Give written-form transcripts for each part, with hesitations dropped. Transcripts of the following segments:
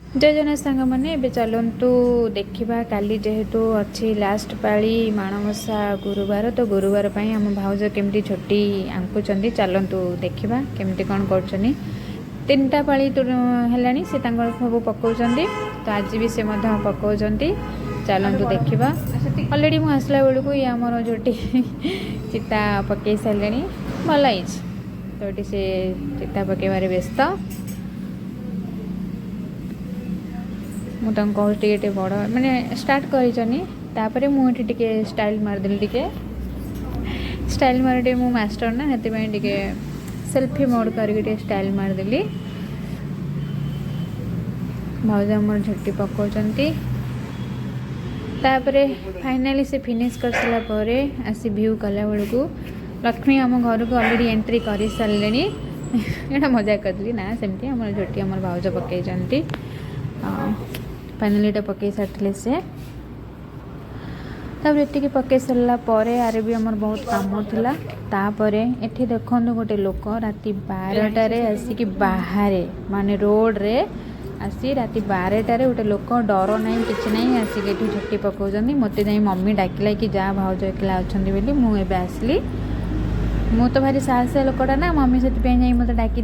जय जगन्नाथ सांग मैंने ए चलतु देखा काली जेहेतु अच्छी लास्ट पाली माणवसा गुरुवार तो गुरुवार आम भाउज केमती छोटी आंकुचंदी चलतु देखा केमती कौन कर तीनटा पाली तो है से सब पकाउंट तो आज भी से पकाउंट चलतु देखा अलरेडी मुझे आसला बेलू ये आमर झोटी चिता पकई सारे भल तो ये से चिता पकड़ व्यस्त मुझे टे बड़ मैंने स्टार्ट कर मुझे टे स्टाइल मारदेली टे स्टाइल मारे मु मास्टर ना से सेल्फी मोड करके स्टाइल मारदेली भाउज आम झुटी पकाउंट फाइनाली से फिनिश कर सारा पर आसी व्यू कला बेलू लक्ष्मी आम घर को अलरेडी एंट्री कर सारे यहाँ मजा करी ना सेमती आम झुटी आम भाउज पकई फाइनाली ये पकई सारे से तब ये पकई सारा पर यार भी आम बहुत कम थिला तापर एठी देखो गोटे लोक राति 12टार आसिक बाहर माने रोड रे आसी राति 12टार गोटे लोक डर ना कि ना आसिक ये झुटी पकाउं मत जा मम्मी डाकिला कि जा भाउज एकला अच्छा बोली मुझे आसली मु तो भारी साहसिया लोकटा ना मम्मी से मत डाकी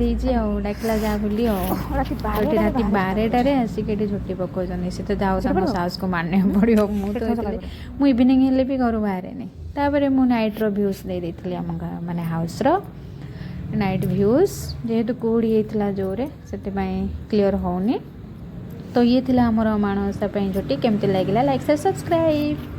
डाकिला जा बोली राति 12टार आसिक ये झुटी पकाउं से तो जाओ साहस को मानने पड़ो मुझे इवनिंग हेल्ले भी घर बाहर नहीं मुझे नाइट्र भ्यूज दे देती आम माने हाउस नाइट भ्यूज जेहेतु कुड़ी होता जोरे से क्लीयर होनी तो ये थी आमर माणवसा झुटी केमती लगे लाइक शेयर सब्सक्राइब।